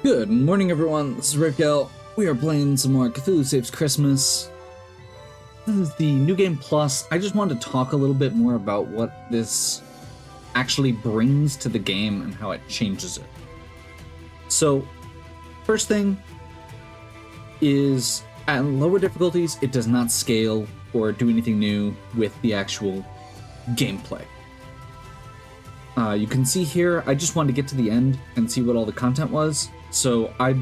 Good morning, everyone. This is Ripkel. We are playing some more Cthulhu Saves Christmas. This is the New Game Plus. I just wanted to talk a little bit more about what this actually brings to the game and how it changes it. So, first thing is, at lower difficulties, it does not scale or do anything new with the actual gameplay. You can see here, I just wanted to get to the end and see what all the content was. So I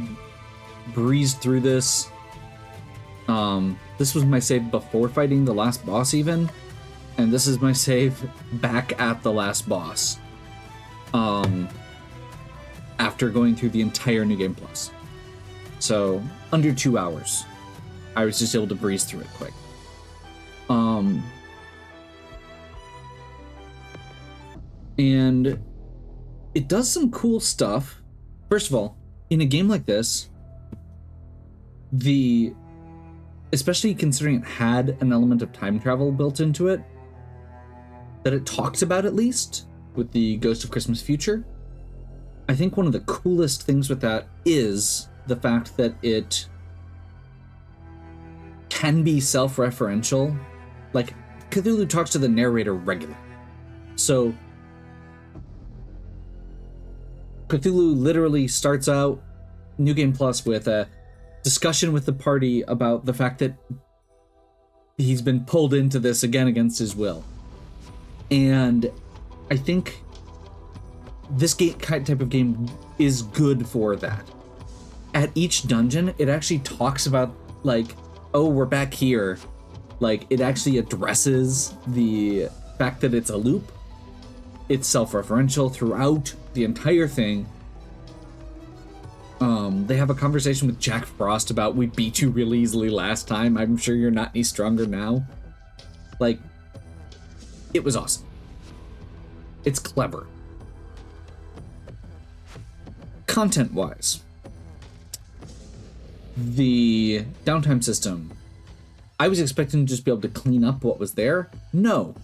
breezed through this. This was my save before fighting the last boss even. And this is my save back at the last boss. After going through the entire New Game Plus. So under 2 hours. I was just able to breeze through it quick. And it does some cool stuff. First of all, in a game like this, especially considering it had an element of time travel built into it, that it talks about at least, with the Ghost of Christmas Future, I think one of the coolest things with that is the fact that it can be self-referential. Like, Cthulhu talks to the narrator regularly. So Cthulhu literally starts out New Game Plus with a discussion with the party about the fact that he's been pulled into this again against his will. And I think this type of game is good for that. At each dungeon, it actually talks about, like, oh, we're back here. Like, it actually addresses the fact that it's a loop. It's self-referential throughout the entire thing. They have a conversation with Jack Frost about, we beat you really easily last time. I'm sure you're not any stronger now. Like, it was awesome. It's clever. Content-wise, the downtime system, I was expecting to just be able to clean up what was there. No.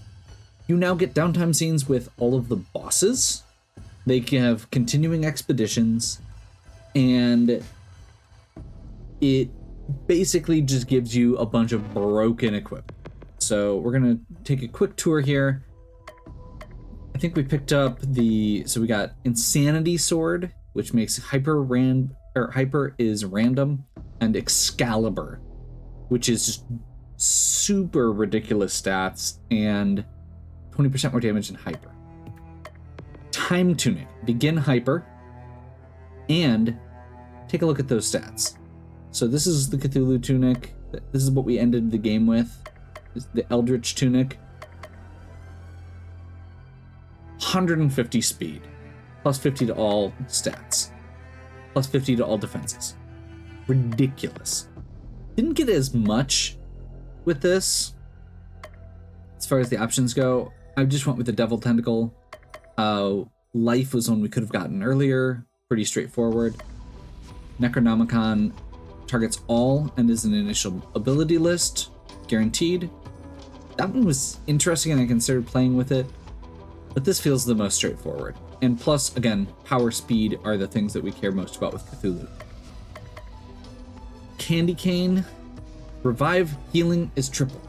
You now get downtime scenes with all of the bosses. They can have continuing expeditions, and it basically just gives you a bunch of broken equipment. So we're gonna take a quick tour here. I think we picked up so we got Insanity Sword, which makes hyper is random, and Excalibur, which is just super ridiculous stats and 20% more damage than hyper. Time Tunic, begin hyper, and take a look at those stats. So this is the Cthulhu Tunic. This is what we ended the game with. This is the Eldritch Tunic. 150 speed, plus 50 to all stats, plus 50 to all defenses. Ridiculous. Didn't get as much with this as far as the options go. I just went with the Devil Tentacle. Life was one we could have gotten earlier. Pretty straightforward. Necronomicon targets all and is an initial ability list. Guaranteed. That one was interesting and I considered playing with it. But this feels the most straightforward. And plus, again, power, speed are the things that we care most about with Cthulhu. Candy Cane. Revive healing is triple.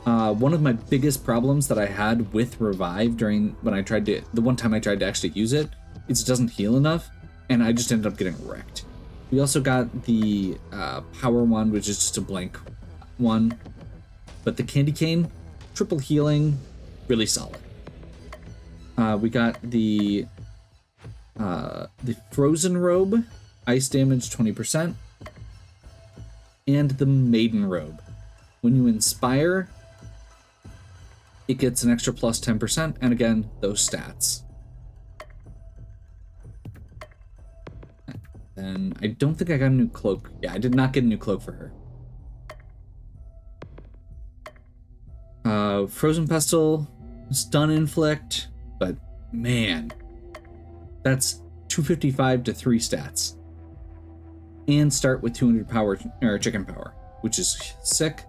One of my biggest problems that I had with Revive the one time I tried to actually use it, is it doesn't heal enough, and I just ended up getting wrecked. We also got the Power one, which is just a blank one, but the Candy Cane, triple healing, really solid. We got the Frozen Robe, ice damage 20%, and the Maiden Robe. When you inspire, it gets an extra plus 10%, and again, those stats. And I don't think I got a new cloak. Yeah, I did not get a new cloak for her. Frozen Pestle, Stun Inflict, but man, that's 255 to 3 stats. And start with 200 power, or chicken power, which is sick.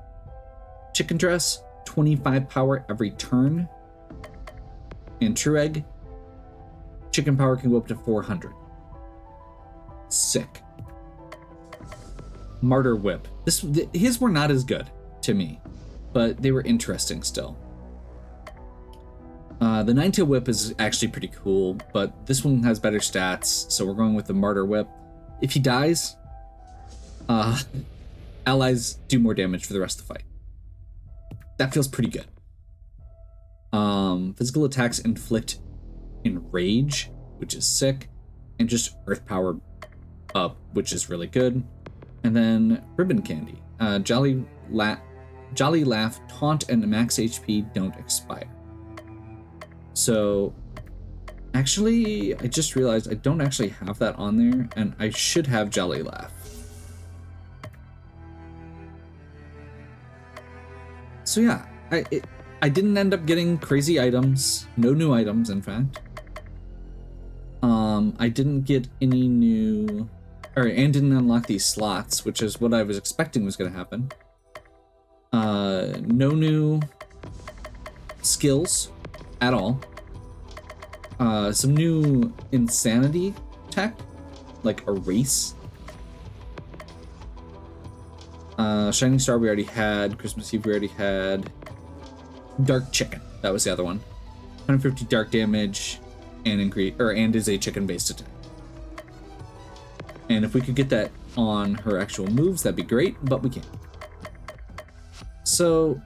Chicken Dress, 25 power every turn. And True Egg, chicken power can go up to 400. Sick. Martyr Whip. His were not as good to me, but they were interesting still. The Nine-Tail Whip is actually pretty cool, but this one has better stats, so we're going with the Martyr Whip. If he dies, allies do more damage for the rest of the fight. That feels pretty good. Physical attacks inflict enrage, which is sick, and just earth power up, which is really good. And then Ribbon Candy. Jolly Laugh, Taunt, and max HP don't expire. So, actually, I just realized I don't actually have that on there, and I should have Jolly Laugh. So yeah, I didn't end up getting crazy items. No new items, in fact. I didn't get any new... and didn't unlock these slots, which is what I was expecting was going to happen. No new skills at all. Some new insanity tech, like Erase. Shining Star we already had. Christmas Eve we already had. Dark Chicken, that was the other one. 150 dark damage and is a chicken-based attack. And if we could get that on her actual moves, that'd be great, but we can't. So,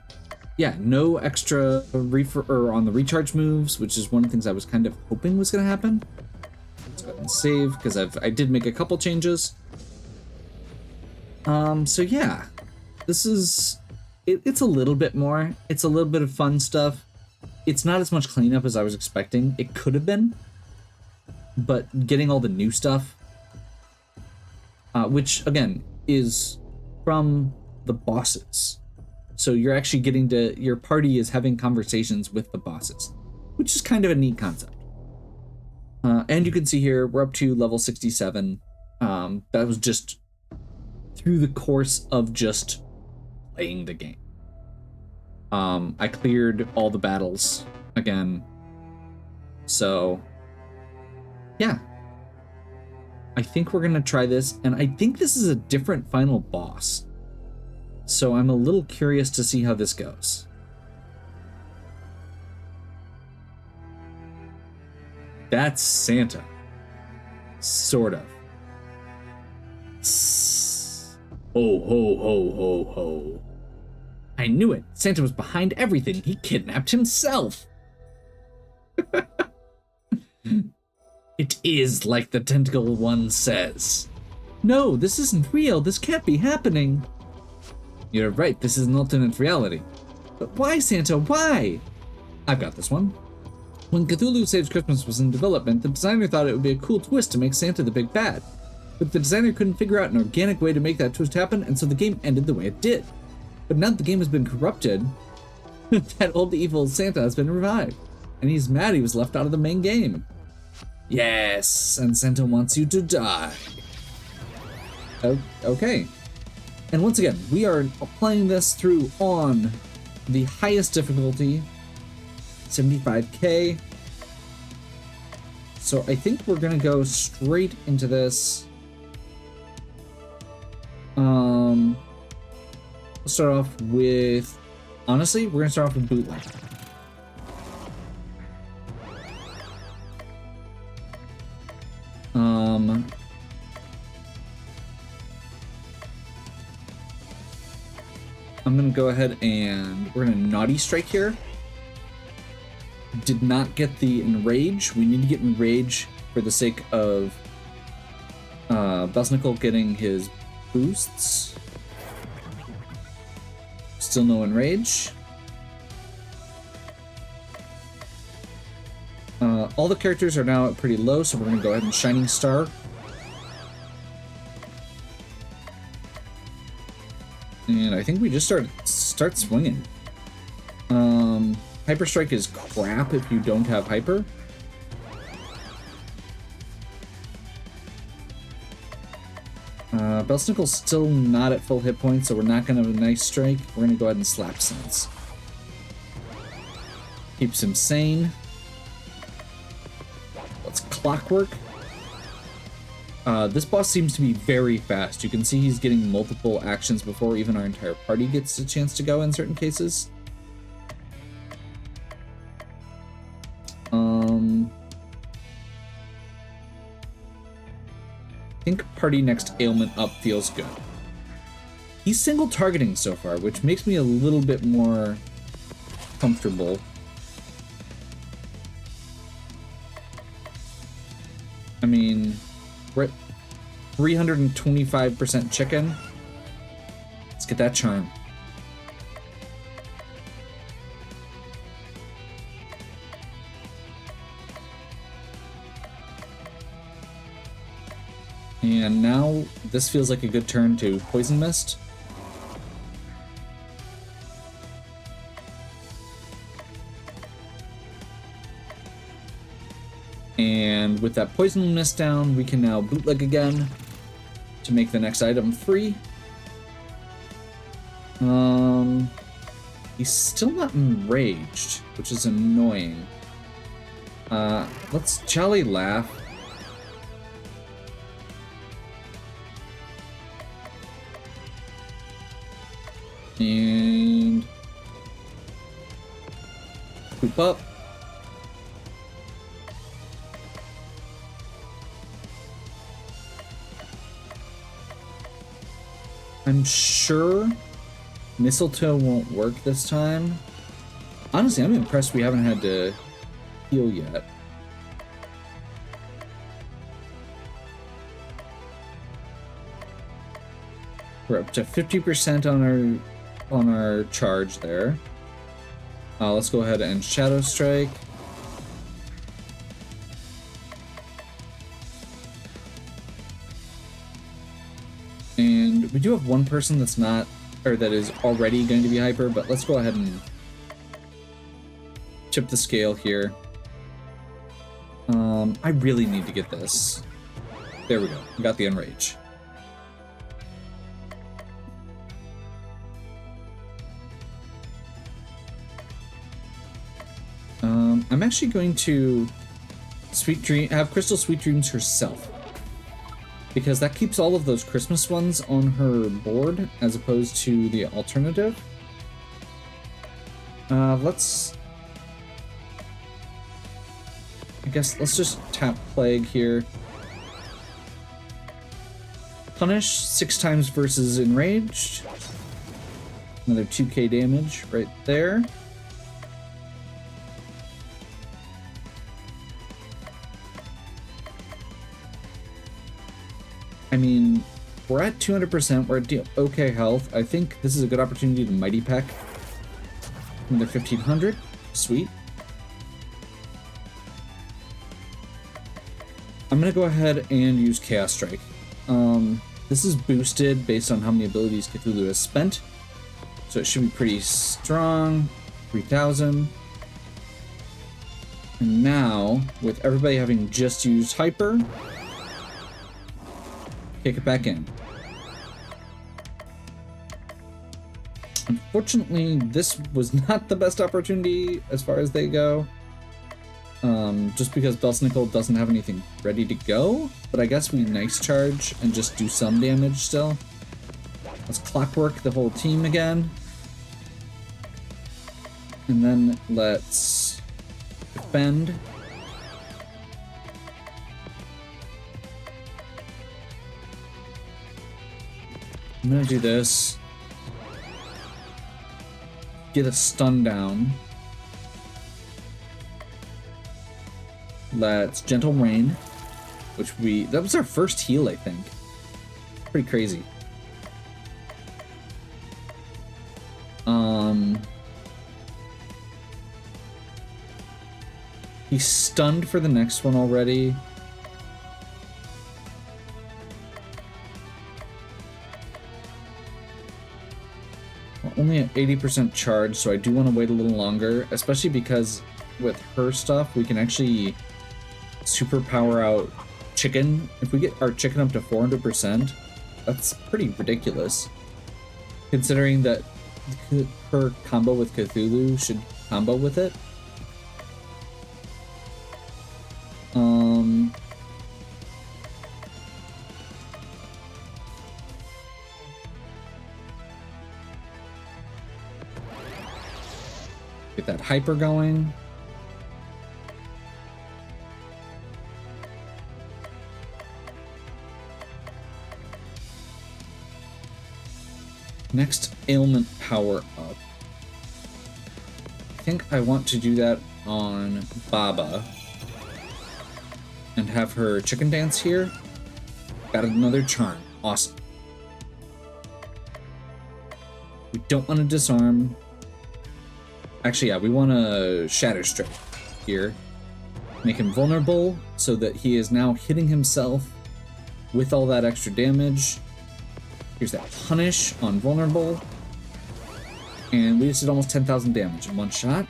yeah, no extra on the recharge moves, which is one of the things I was kind of hoping was going to happen. Let's go ahead and save, because I did make a couple changes. So yeah, this is... It's a little bit more. It's a little bit of fun stuff. It's not as much cleanup as I was expecting. It could have been. But getting all the new stuff, which, again, is from the bosses. So you're actually getting to... Your party is having conversations with the bosses, which is kind of a neat concept. And you can see here, we're up to level 67. That was just through the course of just playing the game. I cleared all the battles again. So, yeah. I think we're going to try this, and I think this is a different final boss. So I'm a little curious to see how this goes. That's Santa. Sort of. Ho, ho, ho, ho, ho. I knew it. Santa was behind everything. He kidnapped himself. It is like the tentacle one says. No, this isn't real. This can't be happening. You're right. This is an alternate reality. But why, Santa? Why? I've got this one. When Cthulhu Saves Christmas was in development, the designer thought it would be a cool twist to make Santa the big bad. But the designer couldn't figure out an organic way to make that twist happen, and so the game ended the way it did. But now that the game has been corrupted, that old evil Santa has been revived, and he's mad he was left out of the main game. Yes, and Santa wants you to die. Okay. And once again, we are playing this through on the highest difficulty, 75K. So I think we're gonna go straight into this. Let's start off with, honestly, we're gonna start off with bootleg. I'm gonna go ahead and we're gonna Naughty Strike here. Did not get the Enrage. We need to get Enrage for the sake of Belsnickel getting his boosts. Still no Enrage. All the characters are now pretty low, so we're gonna go ahead and Shining Star. And I think we just start swinging. Hyper Strike is crap if you don't have Hyper. Belsnickel's still not at full hit points, so we're not gonna have a nice strike. We're gonna go ahead and Slap Sense. Keeps him sane. Let's Clockwork. This boss seems to be very fast. You can see he's getting multiple actions before even our entire party gets a chance to go in certain cases. I think party next ailment up feels good. He's single targeting so far, which makes me a little bit more comfortable. I mean, we're at 325% chicken. Let's get that charm. And now this feels like a good turn to Poison Mist. And with that Poison Mist down, we can now bootleg again to make the next item free. He's still not enraged, which is annoying. Let's jolly laugh. And poop up. I'm sure mistletoe won't work this time. Honestly, I'm impressed we haven't had to heal yet. We're up to 50% on our charge there. Let's go ahead and Shadow Strike. And we do have one person that's not, or that is already going to be hyper, but let's go ahead and tip the scale here. I really need to get this. There we go. We got the Enrage. I'm actually going to have Crystal Sweet Dreams herself, because that keeps all of those Christmas ones on her board as opposed to the alternative. Let's just tap Plague here. Punish 6 times versus Enraged. Another 2k damage right there. I mean, we're at 200%, we're at okay health. I think this is a good opportunity to Mighty Peck. Another 1500, sweet. I'm gonna go ahead and use Chaos Strike. This is boosted based on how many abilities Cthulhu has spent, so it should be pretty strong. 3000. And now, with everybody having just used Hyper, kick it back in. Unfortunately, this was not the best opportunity as far as they go. Just because Belsnickel doesn't have anything ready to go, but I guess we nice charge and just do some damage still. Let's clockwork the whole team again. And then let's defend. I'm gonna do this. Get a stun down. Let's Gentle Rain, which that was our first heal, I think. Pretty crazy. He's stunned for the next one already. We're only at 80% charge, so I do want to wait a little longer, especially because with her stuff, we can actually super power out Chicken. If we get our Chicken up to 400%, that's pretty ridiculous. Considering that her combo with Cthulhu should combo with it. Get that hyper going. Next ailment power up. I think I want to do that on Baba and have her chicken dance here. Got another charm. Awesome. We don't want to disarm. Actually, yeah, we want to shatter strike here. Make him vulnerable so that he is now hitting himself with all that extra damage. Here's that punish on vulnerable. And we just did almost 10,000 damage in one shot.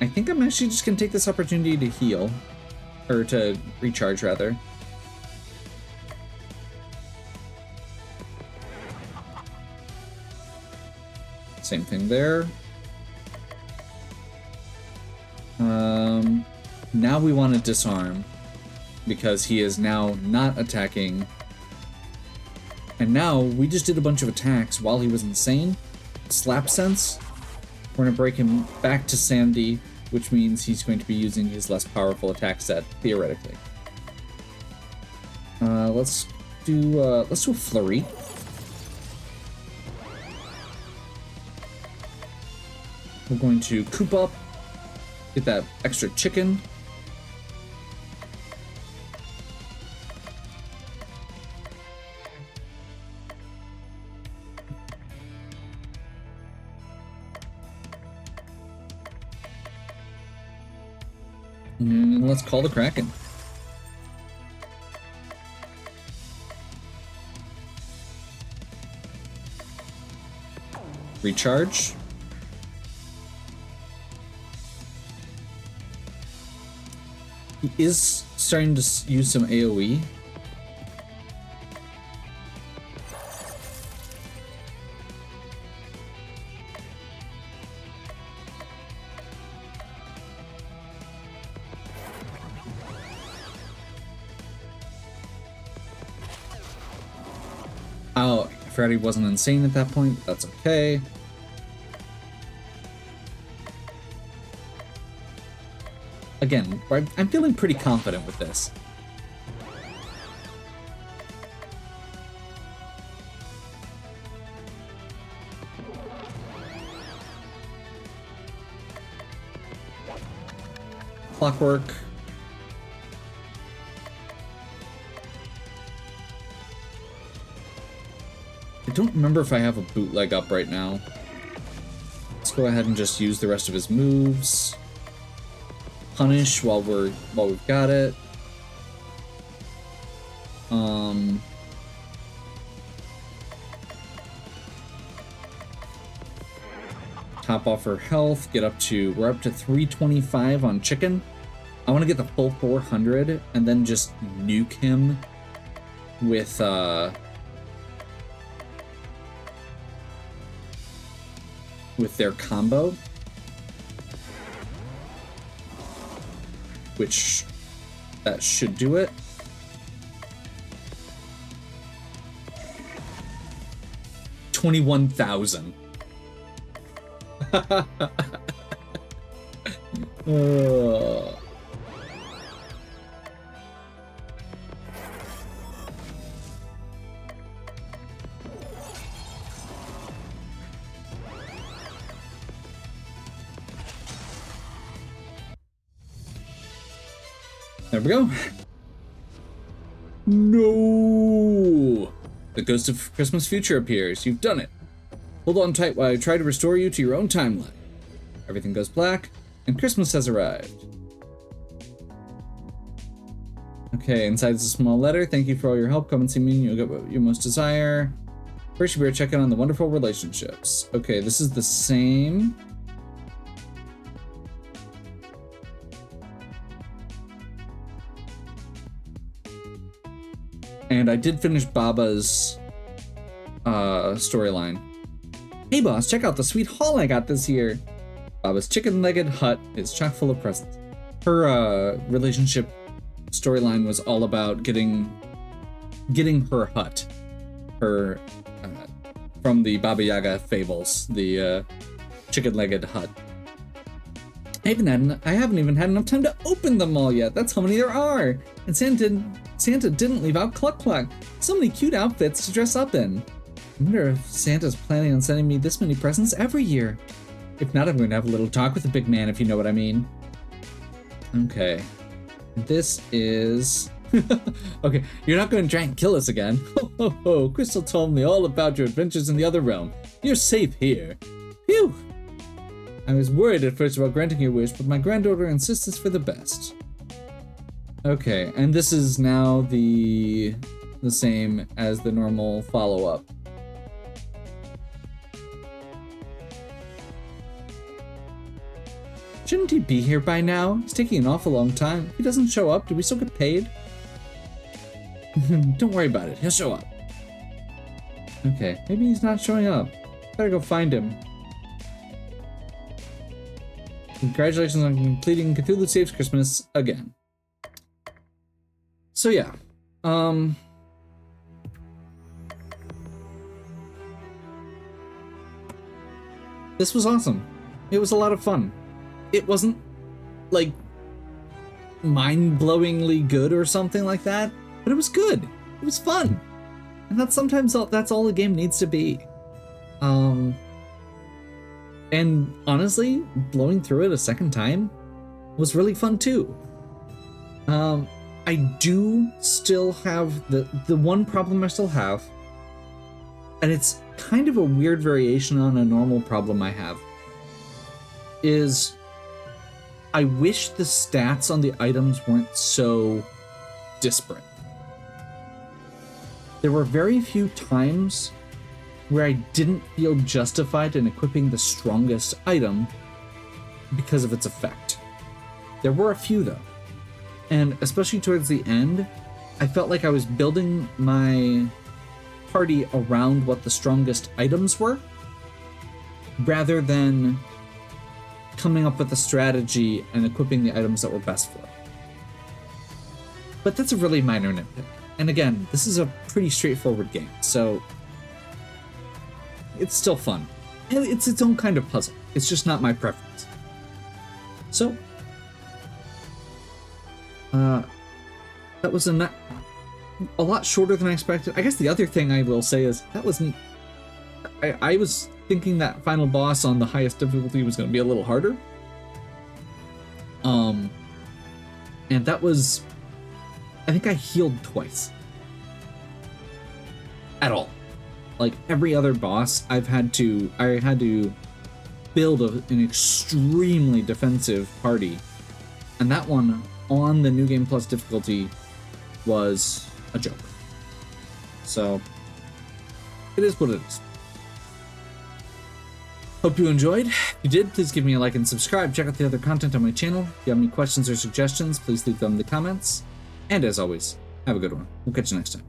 I think I'm actually just gonna take this opportunity to heal. Or to recharge, rather. Same thing there. Now we want to disarm because he is now not attacking. And now we just did a bunch of attacks while he was insane. Slap sense. We're going to break him back to Sandy, which means he's going to be using his less powerful attack set, theoretically. Let's do a flurry. We're going to coop up, get that extra chicken. And let's call the Kraken. Recharge. He is starting to use some AoE. Oh, I forgot he wasn't insane at that point. That's okay. Again, I'm feeling pretty confident with this. Clockwork. I don't remember if I have a bootleg up right now. Let's go ahead and just use the rest of his moves. Punish while we've got it. Top off her health. We're up to 325 on chicken. I want to get the full 400 and then just nuke him with their combo. Which that should do it. $21,000. There we go. No! The ghost of Christmas future appears. You've done it. Hold on tight while I try to restore you to your own timeline. Everything goes black, and Christmas has arrived. Okay, inside is a small letter. Thank you for all your help. Come and see me and you'll get what you most desire. First, you better check in on the wonderful relationships. Okay, this is the same. And I did finish Baba's storyline. Hey boss, check out the sweet haul I got this year. Baba's chicken-legged hut is chock full of presents. Her relationship storyline was all about getting her hut, her from the Baba Yaga fables, the chicken-legged hut. I haven't even had enough time to open them all yet. That's how many there are. And Santa didn't leave out Cluck Cluck. So many cute outfits to dress up in. I wonder if Santa's planning on sending me this many presents every year. If not, I'm going to have a little talk with the big man, if you know what I mean. Okay. This is... Okay, you're not going to try and kill us again. Ho, ho, ho. Crystal told me all about your adventures in the other realm. You're safe here. Phew. I was worried at first about granting your wish, but my granddaughter insists it's for the best. Okay, and this is now the same as the normal follow-up. Shouldn't he be here by now? He's taking an awful long time. If he doesn't show up, do we still get paid? Don't worry about it. He'll show up. Okay, maybe he's not showing up. Better go find him. Congratulations on completing Cthulhu Saves Christmas again. So yeah, this was awesome. It was a lot of fun. It wasn't like mind-blowingly good or something like that, but it was good. It was fun, and that's all a game needs to be. And honestly, blowing through it a second time was really fun too. I do still have the one problem I still have, and it's kind of a weird variation on a normal problem I have, is I wish the stats on the items weren't so disparate. There were very few times where I didn't feel justified in equipping the strongest item because of its effect. There were a few though, and especially towards the end, I felt like I was building my party around what the strongest items were, rather than coming up with a strategy and equipping the items that were best for it. But that's a really minor nitpick. And again, this is a pretty straightforward game, so it's still fun. And it's its own kind of puzzle. It's just not my preference. So, that was a lot shorter than I expected. I guess the other thing I will say is that wasn't... I was thinking that final boss on the highest difficulty was going to be a little harder. And that was... I think I healed twice. At all. Like every other boss, I had to build an extremely defensive party, and that one on the New Game Plus difficulty was a joke. So it is what it is. Hope you enjoyed. If you did, please give me a like and subscribe. Check out the other content on my channel. If you have any questions or suggestions, please leave them in the comments. And as always, have a good one. We'll catch you next time.